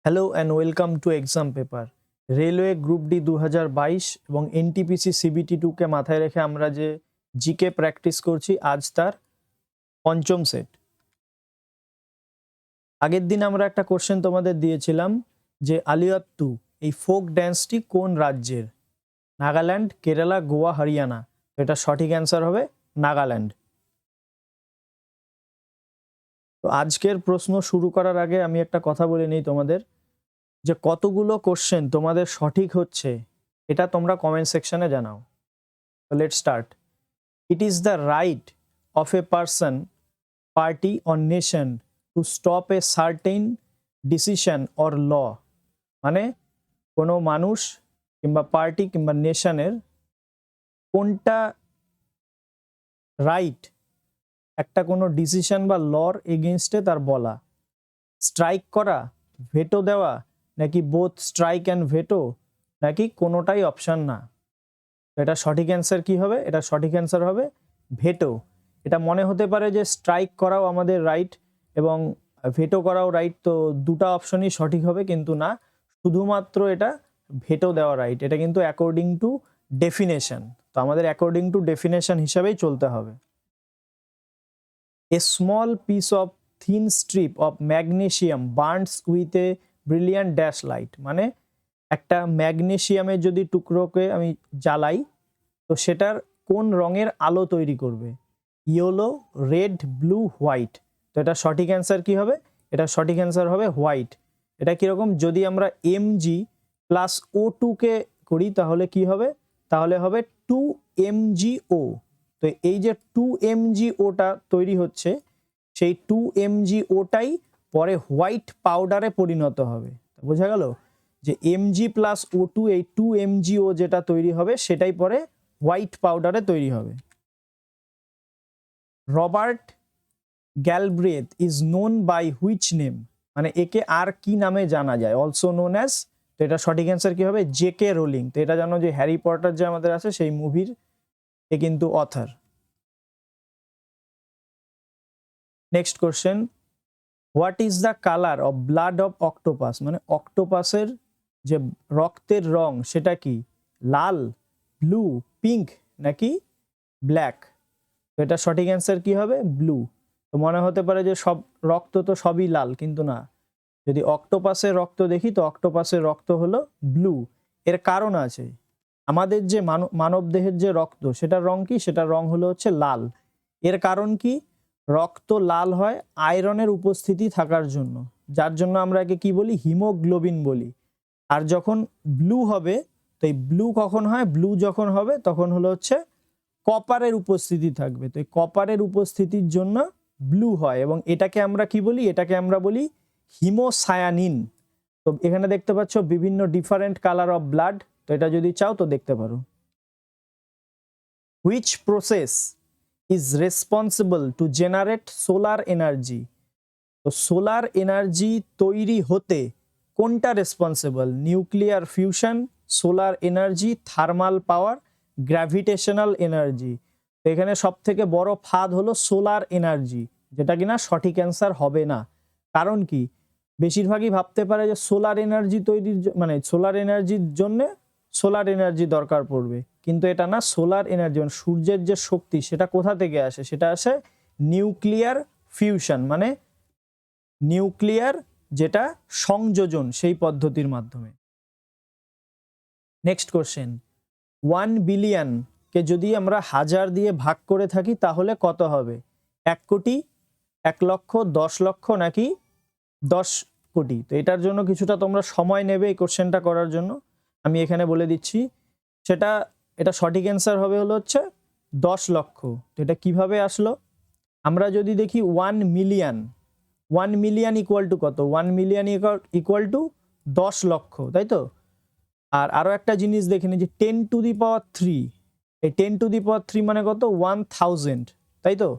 Hello and welcome to exam paper. Railway group D 2022 এবং NTPC CBT 2কে মাথায় রেখে আমরা যে জিকে প্র্যাকটিস করছি, আজ তার পঞ্চম সেট। আগের দিন আমরা একটা কোশ্চেন তোমাদের দিয়েছিলাম যে আলিয়াত্তু এই ফোক ড্যান্সটি কোন রাজ্যের? নাগাল্যান্ড, কেরালা, গোয়া, হরিয়ানা। এটা সঠিক অ্যান্সার হবে নাগাল্যান্ড। তো আজকের প্রশ্ন শুরু করার আগে আমি একটা কথা বলে নিই তোমাদের, যে কতগুলো কোশ্চেন তোমাদের সঠিক হচ্ছে এটা তোমরা কমেন্ট সেকশনে জানাও। So let's start. It is the right of a person, party or nation to stop a certain decision or law. মানে কোনো মানুষ কিংবা পার্টি কিংবা নেশনের কোনটা রাইট একটা কোনো ডিসিশন বা লর এগেনস্টে তার বলা? স্ট্রাইক করা, ভেটো দেওয়া, নাকি বোথ স্ট্রাইক অ্যান্ড ভেটো, নাকি কোনোটাই অপশন না? এটা সঠিক অ্যান্সার কি হবে? এটা সঠিক অ্যান্সার হবে ভেটো। এটা মনে হতে পারে যে স্ট্রাইক করাও আমাদের রাইট এবং ভেটো করাও রাইট, তো দুটো অপশনই সঠিক হবে, কিন্তু না, শুধুমাত্র এটা ভেটো দেওয়া রাইট। এটা কিন্তু অ্যাকর্ডিং টু ডেফিনেশন, তো আমাদের অ্যাকর্ডিং টু ডেফিনেশন হিসাবেই চলতে হবে। A small piece of thin strip of magnesium burns with a brilliant dash light. মানে একটা ম্যাগনেসিয়ামের যদি টুকরোকে আমি জ্বালাই, তো সেটার কোন রঙের আলো তৈরি করবে? Yellow, red, blue, white. তো এটা সঠিক অ্যান্সার কি হবে? এটা সঠিক অ্যান্সার হবে হোয়াইট। এটা কীরকম? যদি আমরা Mg প্লাস O2কে করি তাহলে কি হবে? তাহলে হবে 2MgO। তো এই যে 2MgOটা তৈরি হচ্ছে, সেই 2MgOটাই পরে হোয়াইট পাউডারে পরিণত হবে। বোঝা গেল যে Mg প্লাস O2, এই 2MgO যেটা তৈরি হবে সেটাই পরে হোয়াইট পাউডারে তৈরি হবে। Robert Galbraith is known by which name? মানে একে আর কি নামে জানা যায়? Also known as. তো এটা সঠিক অ্যান্সার কি হবে? JK Rowling. তো এটা জানো যে হ্যারি পটার যে আমাদের আছে সেই মুভির এ কিন্তু other. Next question, what is the colour of blood of octopus? মানে অক্টোপাসের যে রক্তের রং সেটা কি? লাল, ব্লু, পিঙ্ক, নাকি ব্ল্যাক? তো এটা সঠিক অ্যান্সার কি হবে? ব্লু। তো মনে হতে পারে যে সব রক্ত তো সবই লাল, কিন্তু না, যদি অক্টোপাসের রক্ত দেখি তো অক্টোপাসের রক্ত হলো ব্লু। এর কারণ আছে, আমাদের যে মানব দেহের যে রক্ত সেটার রং কি? সেটার রং হলো হচ্ছে লাল। এর কারণ কি? রক্ত লাল হয় আয়রনের উপস্থিতি থাকার জন্য, যার জন্য আমরা একে কি বলি? হিমোগ্লোবিন বলি। আর যখন ব্লু হবে, তো এই ব্লু কখন হয়? ব্লু যখন হবে তখন হলো হচ্ছে কপারের উপস্থিতি থাকবে, তো এই কপারের উপস্থিতির জন্য ব্লু হয়, এবং এটাকে আমরা কি বলি? এটাকে আমরা বলি হিমোসায়ানিন। তো এখানে দেখতে পাচ্ছ বিভিন্ন ডিফারেন্ট কালার অফ ব্লাড, তো এটা যদি চাও তো দেখতে পারো। Which process is responsible to generate solar energy? তো সোলার এনার্জি তৈরি হতে কোনটা responsible? Nuclear fusion, solar energy, thermal power, gravitational energy. তো এখানে সব থেকে বড় ফাঁদ হলো সোলার এনার্জি, যেটা কিনা সঠিক অ্যান্সার হবে না। কারণ কি? বেশিরভাগই ভাবতে পারে যে সোলার এনার্জি তৈরির মানে সোলার এনার্জির জন্য সোলার এনার্জি দরকার পড়বে, কিন্তু এটা না। সোলার এনার্জি মানে সূর্যের যে শক্তি সেটা কোথা থেকে আসে? সেটা আসে নিউক্লিয়ার ফিউশন, মানে নিউক্লিয়ার যেটা সংযোজন, সেই পদ্ধতির মাধ্যমে। নেক্সট কোশ্চেন, 1 বিলিয়নকে যদি আমরা 1000 দিয়ে ভাগ করে থাকি তাহলে কত হবে? 1 কোটি, 1 লক্ষ, 10 লক্ষ, নাকি 10 কোটি? তো এটার জন্য কিছুটা তোমরা সময় নেবে এই কোশ্চেনটা করার জন্য, আমি এখানে বলে দিচ্ছি। এটা সঠিক অ্যান্সার হবে হলো হচ্ছে 10 লক্ষ। তো এটা কিভাবে আসলো? আমরা যদি দেখি 1 মিলিয়ন, 1 মিলিয়ন ইকুয়াল টু কত? 1 মিলিয়ন ইকুয়াল টু 10 লক্ষ, তাই তো? আর আরও একটা জিনিস দেখে নি যে 10 টু দি পাওয়ার 3, এই 10 টু দি পাওয়ার 3 মানে কত? 1000, তাই তো?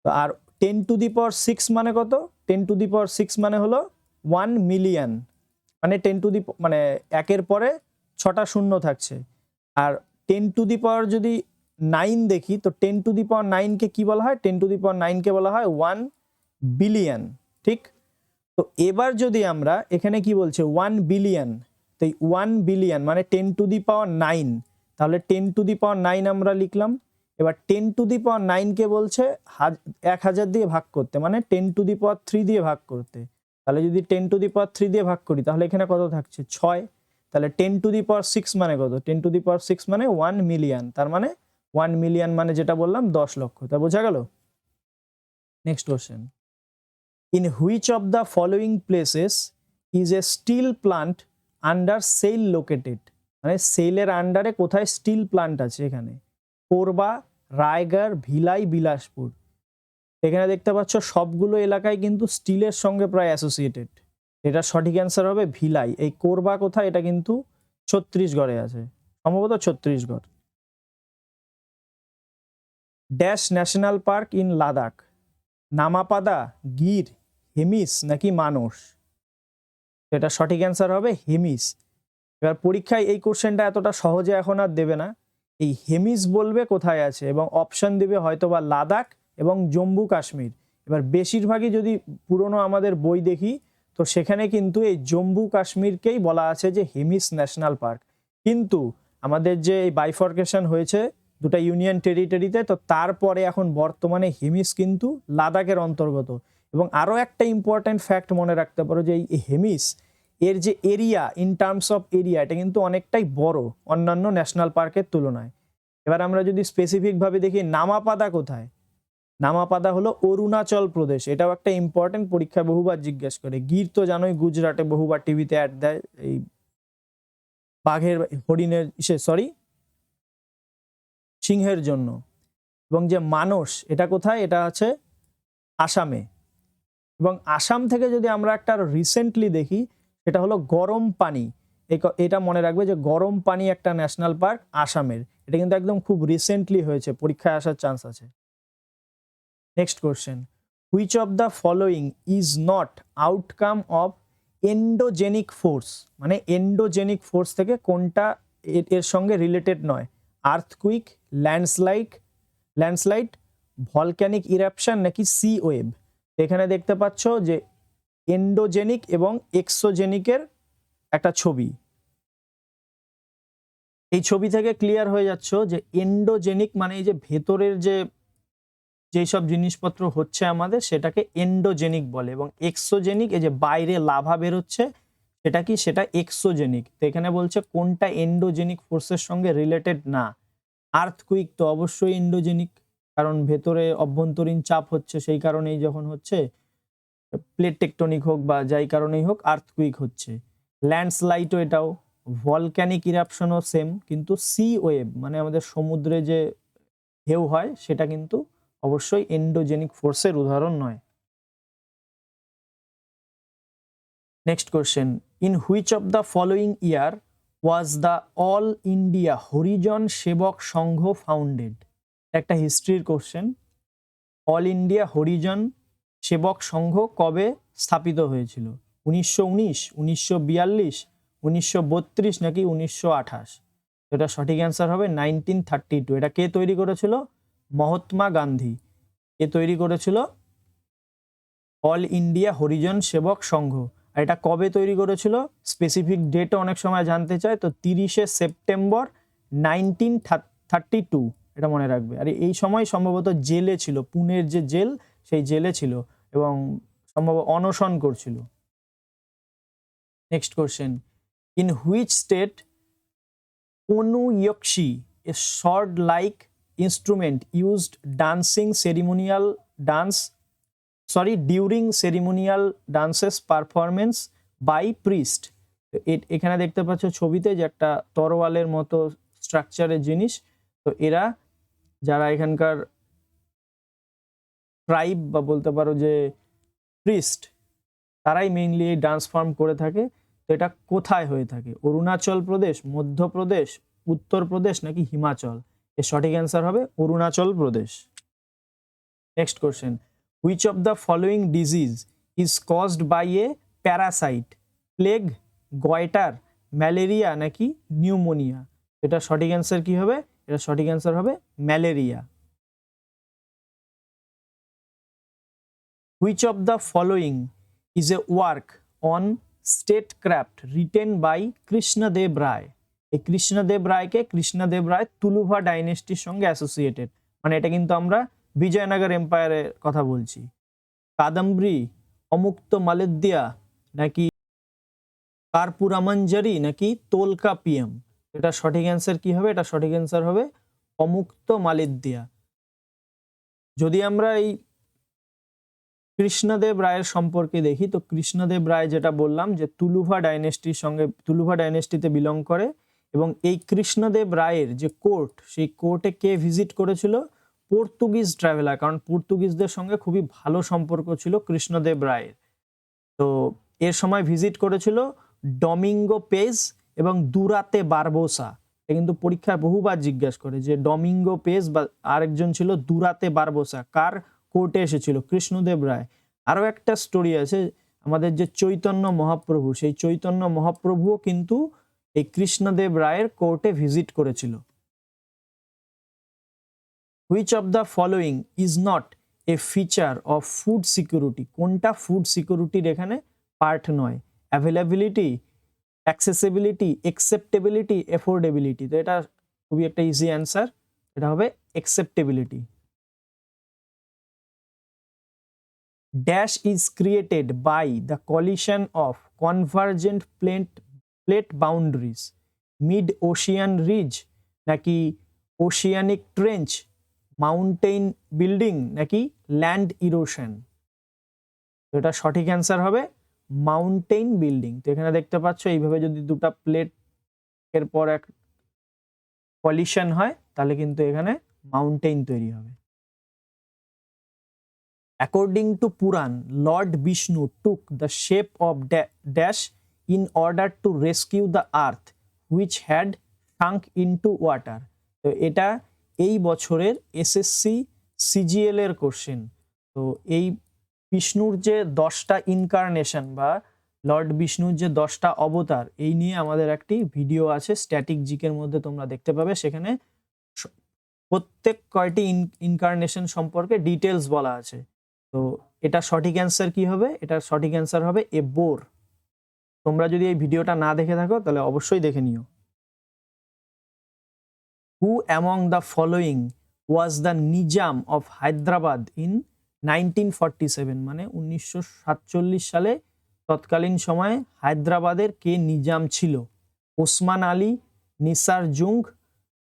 আর 10 টু দি পাওয়ার 6 মানে কত? 10 টু দি পাওয়ার 6 মানে হলো 1 মিলিয়ন। মানে 10 টু দি মানে একের পরে 6টা শূন্য থাকছে। আর 10 টু দি পাওয়ার যদি 9 দেখি, তো 10 টু দি পাওয়ার 9কে কি বলা হয়? 10 টু দি পাওয়ার 9কে বলা হয় 1 বিলিয়ন, ঠিক? তো তো এবার যদি আমরা এখানে কি বলছে 1 বিলিয়ন, তো এই 1 বিলিয়ন মানে 10⁹, তাহলে 10⁹ আমরা লিখলাম। এবার 10⁹ কে বলছে 1000 দিয়ে ভাগ করতে, মানে 10⁻³ দিয়ে ভাগ করতে। তাহলে যদি 10⁻³ দিয়ে ভাগ করি তাহলে এখানে কত থাকছে 6। তাহলে 10⁶ মানে কত, 10⁶ মানে 1 মিলিয়ন, তার মানে 1 মিলিয়ন মানে যেটা বললাম 10 লক্ষ। তা বোঝা গেল? Next question, in which of the following places is a steel plant under SAIL located, মানে সেলের আন্ডারে কোথায় স্টিল প্লান্ট আছে? এখানে কোরবা, রায়গড়, ভিলাই, বিলাসপুর। এখানে দেখতে পাচ্ছ সবগুলো এলাকায় কিন্তু স্টিলের সঙ্গে প্রায় অ্যাসোসিয়েটেড। এটা সঠিক অ্যান্সার হবে ভিলাই। এই কোরবা কোথায়? এটা কিন্তু ছত্তিশগড়ে আছে, সম্ভবত Chhattisgarh. Dash national park in Ladakh, নামাপাদা, গির, হেমিস নাকি মানস? এটা সঠিক অ্যান্সার হবে হেমিস। এবার পরীক্ষায় এই কোশ্চেনটা এতটা সহজে এখন আর দেবে না, এই হেমিস বলবে কোথায় আছে এবং অপশন দেবে হয়তোবা লাদাখ এবং জম্মু কাশ্মীর। এবার বেশিরভাগই যদি পুরনো আমাদের বই দেখি তো সেখানে কিন্তু এই জম্মু কাশ্মীরকেই বলা আছে যে হেমিস ন্যাশনাল পার্ক, কিন্তু আমাদের যে এই বাইফরকেশন হয়েছে দুটা ইউনিয়ন টেরিটরিতে, তো তারপরে এখন বর্তমানে হেমিস কিন্তু লাদাখের অন্তর্গত। এবং আরও একটা ইম্পর্ট্যান্ট ফ্যাক্ট মনে রাখতে পারো যে এই হেমিস এর যে area, in terms of area, এটা কিন্তু অনেকটাই বড় অন্যান্য ন্যাশনাল পার্কের তুলনায়। এবার আমরা যদি স্পেসিফিকভাবে দেখি নামাপাদা কোথায়, নামাপাদা হলো অরুণাচল প্রদেশ, এটাও একটা ইম্পর্টেন্ট, পরীক্ষা বহুবার জিজ্ঞেস করে। গির তো জানোই গুজরাটে, বহুবার টিভিতে অ্যাড দেয় এই বাঘের, হরিণের, সিংহের জন্য। এবং যে মানস, এটা কোথায়? এটা আছে আসামে। এবং আসাম থেকে যদি আমরা একটা রিসেন্টলি দেখি সেটা হলো গরম পানি, এটা মনে রাখবে যে গরম পানি একটা ন্যাশনাল পার্ক আসামের, এটা কিন্তু একদম খুব রিসেন্টলি হয়েছে, পরীক্ষায় আসার চান্স আছে। Next question, which of the following is not outcome of endogenic force, মানে এন্ডোজেনিক ফোর্স থেকে কোনটা এর সঙ্গে রিলেটেড নয়? আর্থকুইক, ল্যান্ডস্লাইড, ভলক্যানিক ইরাপশন নাকি সি ওয়েভ? এখানে দেখতে পাচ্ছ যে এন্ডোজেনিক এবং এক্সোজেনিকের একটা ছবি। এই ছবি থেকে ক্লিয়ার হয়ে যাচ্ছে যে এন্ডোজেনিক মানে এই যে ভেতরের যেই সব জিনিসপত্র হচ্ছে আমাদের, সেটাকে এন্ডোজেনিক বলে, এবং এক্সোজেনিক এই যে বাইরে লাভা বেরোচ্ছে সেটা কি, সেটা এক্সোজেনিক। তো এখানে বলছে কোনটা এন্ডোজেনিক ফোর্সের সঙ্গে রিলেটেড না? আর্থকুইক তো অবশ্যই এন্ডোজেনিক, কারণ ভেতরে অভ্যন্তরীণ চাপ হচ্ছে, সেই কারণেই যখন হচ্ছে প্লেট টেকটনিক হোক বা যাই কারণেই হোক আর্থকুইক হচ্ছে। ল্যান্ডস্লাইডও এটাও, ভলক্যানিক ইরাপশনও সেম, কিন্তু সি ওয়েভ মানে আমাদের সমুদ্রে যে ঢেউ হয় সেটা কিন্তু অবশ্যই এন্ডোজেনিক ফোর্সের উদাহরণ নয়। Next question, in which of the following year was the all India Harijan সেবক সংঘ ফাউন্ডেড? একটা হিস্ট্রির কোশ্চেন। অল ইন্ডিয়া হরিজন সেবক সংঘ কবে স্থাপিত হয়েছিল? 1919, 1942, 1932 নাকি 1928? এটা সঠিক অ্যান্সার হবে 1932। এটা কে তৈরি করেছিল? মহাত্মা গান্ধী। কে তৈরি করেছিল? অল ইন্ডিয়া হরিজন সেবক সংঘ। আর এটা কবে তৈরি করেছিল? স্পেসিফিক ডেটও অনেক সময় জানতে চায়, তো 30শে সেপ্টেম্বর 1932, এটা মনে রাখবে। আর এই সময় সম্ভবত জেলে ছিল, পুনের যে জেল সেই জেলে ছিল এবং সম্ভব অনশন করছিল। Next question, in which state অনুয়ক্ষী, a sword like instrument used during ceremonial dances performance by priest? এখানে দেখতে পাচ্ছ ছবিতে যে একটা তরোয়ালের মতো স্ট্রাকচারের জিনিস, তো এরা যারা এখানকার ট্রাইব বা বলতে পারো যে প্রিস্ট, তারাই মেইনলি এই ডান্স ফর্ম করে থাকে। তো এটা কোথায় হয়ে থাকে? অরুণাচল প্রদেশ, মধ্যপ্রদেশ, উত্তরপ্রদেশ নাকি হিমাচল? এর সঠিক অ্যান্সার হবে Arunachal Pradesh. Next question, which of the following disease is caused by a parasite? Plague, goitre, malaria নাকি নিউমোনিয়া? এটা সঠিক অ্যান্সার কি হবে? এটা সঠিক অ্যান্সার হবে malaria. Which of the following is a work on statecraft written by Krishnadeva Raya. এই কৃষ্ণদেব রায়কে কৃষ্ণদেব রায় তুলুভা ডাইনেস্টির সঙ্গে অ্যাসোসিয়েটেড, মানে এটা কিন্তু আমরা বিজয়নগর এম্পায়ারের কথা বলছি। কাদম্বরী, অমুক্ত মালদ্যা নাকি কার্পুরামঞ্জরি নাকি তোলকা পিএম? এটা সঠিক অ্যান্সার কি হবে? এটা সঠিক অ্যান্সার হবে অমুক্ত মালদ্যা। যদি আমরা এই কৃষ্ণদেব রায়ের সম্পর্কে দেখি তো কৃষ্ণদেব রায় যেটা বললাম যে তুলুভা ডাইনেস্টির সঙ্গে, তুলুভা ডাইনেস্টিতে বিলং করে, এবং এই কৃষ্ণদেব রায়ের যে কোর্ট, সেই কোর্টে কে ভিজিট করেছিল? পর্তুগিজ ট্রাভেলার, কারণ পর্তুগিজদের সঙ্গে খুবই ভালো সম্পর্ক ছিল কৃষ্ণদেব রায়ের। তো এর সময় ভিজিট করেছিল ডমিঙ্গো পেজ এবং দুরাতে বারবোসা। এটা কিন্তু পরীক্ষায় বহুবার জিজ্ঞাসা করে যে ডমিঙ্গো পেজ বা আরেকজন ছিল দুরাতে বারবোসা, কার কোর্টে এসেছিল? কৃষ্ণদেব রায়। আরও একটা স্টোরি আছে, আমাদের যে চৈতন্য মহাপ্রভু, সেই চৈতন্য মহাপ্রভুও কিন্তু এই কৃষ্ণদেব রায়ের কোর্টে ভিজিট করেছিল। Which of the following is not a feature of food security? কোনটা ফুড সিকিউরিটির এখানে পার্ট নয়? Availability, accessibility, acceptability, affordability. তো এটা খুবই একটা ইজি অ্যান্সার, এটা হবে acceptability. Dash is created by the collision of convergent plate boundaries, mid ocean ridge নাকি ওশিয়ানিক ট্রেঞ্চ, মাউন্টেন বিল্ডিং নাকি ল্যান্ড ইরোশন? তো এটা সঠিক অ্যান্সার হবে মাউন্টেন বিল্ডিং। তো এখানে দেখতে পাচ্ছ এইভাবে যদি দুটা প্লেট এর পর এক কলিশন হয় তাহলে কিন্তু এখানে মাউন্টেন তৈরি হবে। According to Puran, Lord Vishnu took the shape of dash in order to rescue the earth which had sunk into water. তো এটা এই বছরের এসএসসি সিজিএল এর কোশ্চেন। তো এই বিষ্ণুর যে 10টা ইনকারনেশন বা লর্ড বিষ্ণুর যে 10টা অবতার, এই নিয়ে আমাদের একটি ভিডিও আছে স্ট্যাটিক জিকের মধ্যে, তোমরা দেখতে পাবে। সেখানে প্রত্যেক কয়টি ইনকারনেশন সম্পর্কে ডিটেলস বলা আছে। তো এটা সঠিক অ্যান্সার কি হবে? এটার সঠিক অ্যান্সার হবে এ বোর। তোমরা যদি এই ভিডিওটা না দেখে থাকো তাহলে অবশ্যই দেখে নিও। হু among the following was the Nizam of Hyderabad in 1947? মানে 1947 সালে তৎকালীন সময়ে হায়দ্রাবাদের কে নিজাম ছিল? ওসমান আলী, নিসার জুং,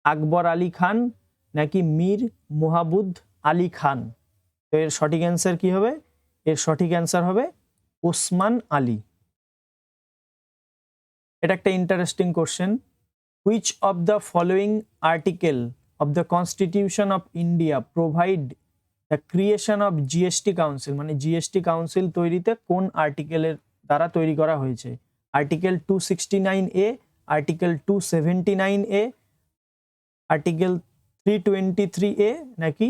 আকবর আলী খান নাকি মীর মুহাবুদ আলী খান? তো এর সঠিক অ্যান্সার কি হবে? এর সঠিক অ্যান্সার হবে ওসমান আলী। এটা একটা interesting question. Which of the following article of the constitution of India provide the creation of GST council? মানে জিএসটি কাউন্সিল তৈরিতে কোন আর্টিকেলের দ্বারা তৈরি করা হয়েছে? Article 269A, article 279A, article 323A নাকি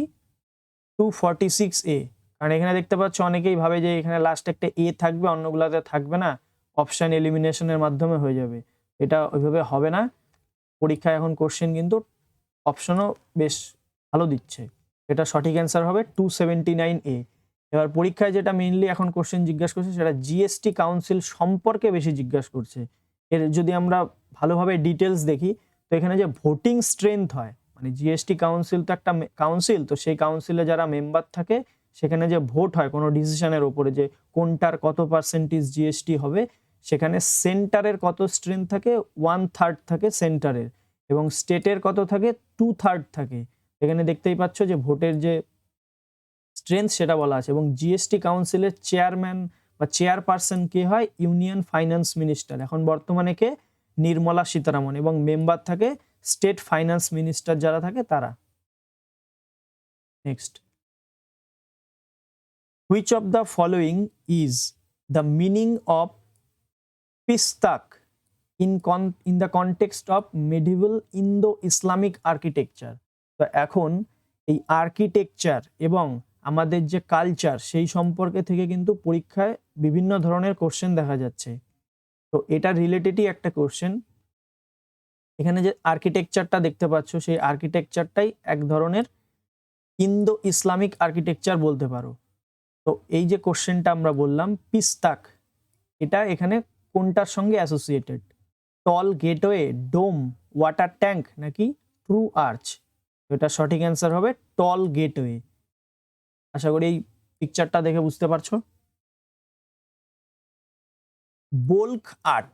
246A? কারণ এখানে দেখতে পাচ্ছ অনেকেই ভাবে যে এখানে লাস্ট একটা এ থাকবে, অন্যগুলোতে থাকবে না, অপশন এলিমিনেশনের মাধ্যমে হয়ে যাবে। এটা ওইভাবে হবে না। পরীক্ষায় এখন কোশ্চেন কিন্তু অপশনও বেশ ভালো দিচ্ছে। এটা সঠিক অ্যান্সার হবে 279A। এবার পরীক্ষায় যেটা মেইনলি এখন কোশ্চেন জিজ্ঞাসা করছে সেটা জিএসটি কাউন্সিল সম্পর্কে বেশি জিজ্ঞাসা করছে। এর যদি আমরা ভালোভাবে ডিটেলস দেখি তো এখানে যে ভোটিং স্ট্রেংথ হয়, মানে জিএসটি কাউন্সিল তো একটা কাউন্সিল, তো সেই কাউন্সিলে যারা মেম্বার থাকে সেখানে যে ভোট হয় কোনো ডিসিশনের ওপরে যে কোনটার কত পার্সেন্টেজ জিএসটি হবে, সেখানে সেন্টারের কত স্ট্রেংথ থাকে? 1/3 থাকে সেন্টারের, এবং স্টেটের কত থাকে? 2/3 থাকে। এখানে দেখতেই পাচ্ছ যে ভোটের যে স্ট্রেংথ সেটা বলা আছে। এবং জিএসটি কাউন্সিলের চেয়ারম্যান বা চেয়ারপারসন কে হয়? ইউনিয়ন ফাইন্যান্স মিনিস্টার, এখন বর্তমানে কে? নির্মলা সীতারামন, এবং মেম্বার থাকে স্টেট ফাইন্যান্স মিনিস্টার যারা থাকে তারা। Next, which of the following is the meaning of pishtaq in the context of medieval Indo Islamic architecture? তো এখন এই আর্কিটেকচার এবং আমাদের যে কালচার সেই সম্পর্কে থেকে কিন্তু পরীক্ষায় বিভিন্ন ধরনের কোশ্চেন দেখা যাচ্ছে। তো এটা রিলেটেডই একটা কোশ্চেন। এখানে যে আর্কিটেকচারটা দেখতে পাচ্ছ সেই আর্কিটেকচারটাই এক ধরনের ইন্দো ইসলামিক আর্কিটেকচার বলতে পারো। তো এই যে কোশ্চেনটা আমরা বললাম পিস্তাক, এটা এখানে কোনটার সঙ্গে অ্যাসোসিয়েটেড? টল গেটওয়ে, ডোম, ওয়াটার ট্যাঙ্ক নাকি ট্রু আর্চ? এটা সঠিক অ্যান্সার হবে টল গেটওয়ে। আশা করি এই পিকচারটা দেখে বুঝতে পারছো। Bolak art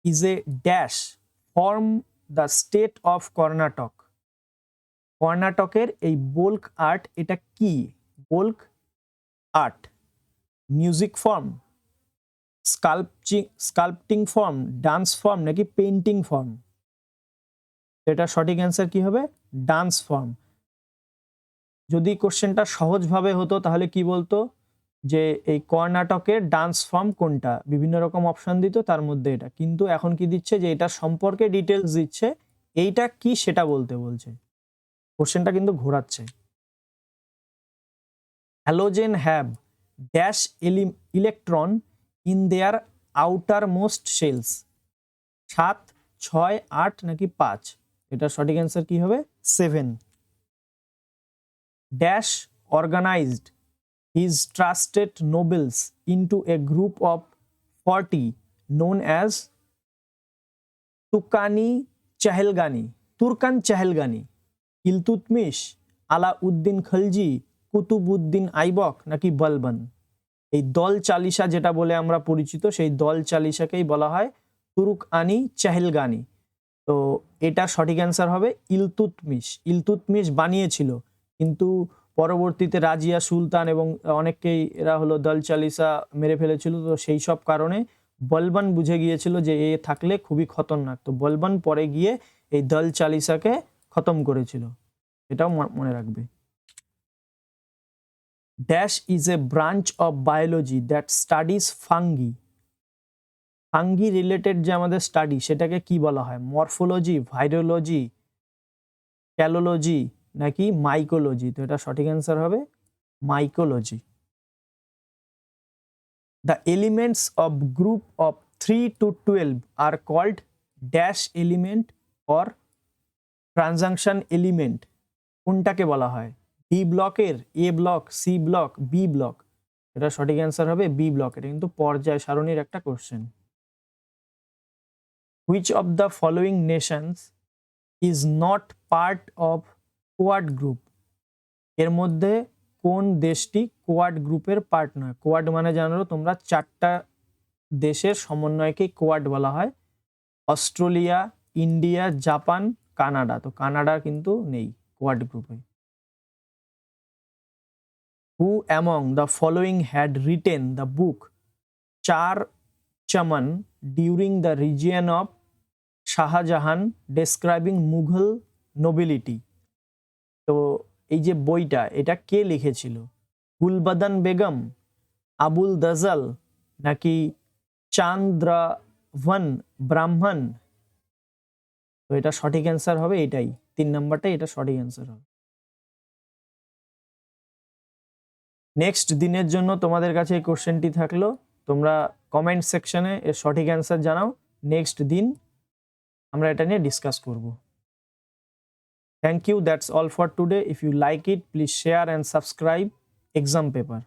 is a dash form the state of Karnataka. কর্ণাটকের এই বোলক আর্ট এটা কি? Bolak art music form, sculpting form, dance form নাকি পেইন্টিং ফর্ম? এটা সঠিক অ্যান্সার কি হবে? Dance form. যদি কোশ্চেনটা সহজভাবে হতো তাহলে কি বলতো যে এই কর্ণাটকের ডান্স ফর্ম কোনটা, বিভিন্ন রকম অপশন দিত, তার মধ্যে এটা। কিন্তু এখন কি দিচ্ছে যে এটা সম্পর্কে ডিটেলস দিচ্ছে, এইটা কি সেটা বলতে বলছে। কোশ্চেনটা কিন্তু ঘোরাচ্ছে। Halogen have dash electron in their outermost shells. 7, 6, 8 নাকি 5? এটা সঠিক অ্যান্সার কি হবে? 7। Dash organized his trusted nobles into a group of 40 known as Turkan Chahalgani. Iltutmish, Alauddin Khalji, Qutbuddin Aibak নাকি বলবন? এই দল চালিসা যেটা বলে আমরা পরিচিত, সেই দল চালিসাকেই বলা হয় তুর্ক-আনি চাহেলগানি। তো এটা সঠিক অ্যান্সার হবে ইলতুৎমিশ। ইলতুৎমিশ বানিয়েছিল, কিন্তু পরবর্তীতে রাজিয়া সুলতান এবং অনেককেই এরা হলো দল চালিসা মেরে ফেলেছিল। তো সেই সব কারণে বলবন বুঝে গিয়েছিল যে এ থাকলে খুবই খতরনাক, তো বলবন পরে গিয়ে এই দল চালিসাকে খতম করেছিল, এটাও মনে রাখবে। Dash is a branch of biology that studies fungi. Fungi related যে আমাদের স্টাডি, সেটাকে কি বলা হয়? মরফোলজি, ভাইরোলজি, ক্যালোলজি নাকি মাইকোলজি? তো এটা সঠিক অ্যান্সার হবে mycology. The elements of group of 3 to 12 are called dash element or transition element. কোনটাকে বলা হয়? বি ব্লকের, A block, C block, B block? এটা সঠিক অ্যান্সার হবে বি ব্লক। এটা কিন্তু পর্যায় সারণীর একটা question. Which of the following Nations is not part of quad group? এর মধ্যে কোন দেশটি কোয়াড গ্রুপের পার্ট নয়? কোয়াড মানে জানো তোমরা 4টা দেশের সমন্বয়কে কোয়াড বলা হয়। Australia, India, Japan, Canada. তো কানাডা কিন্তু নেই কোয়াড গ্রুপে। হু among the following had written the book চার চমন during the region of Shahjahan describing Mughal nobility? তো এই যে বইটা, এটা কে লিখেছিল? গুলবদন বেগম, আবুল দজল নাকি চান্দ্রভন ব্রাহ্মণ? তো এটা সঠিক অ্যান্সার হবে এটাই, 3 নাম্বারটাই এটা সঠিক অ্যান্সার হবে। নেক্সট দিনের জন্য তোমাদের কাছে এই কোশ্চেনটি থাকলো, তোমরা কমেন্ট সেকশনে এর সঠিক অ্যান্সার জানাও। নেক্সট দিন আমরা এটা নিয়ে ডিসকাস করব। Thank you, that's all for today. If you like it, please share and subscribe exam paper.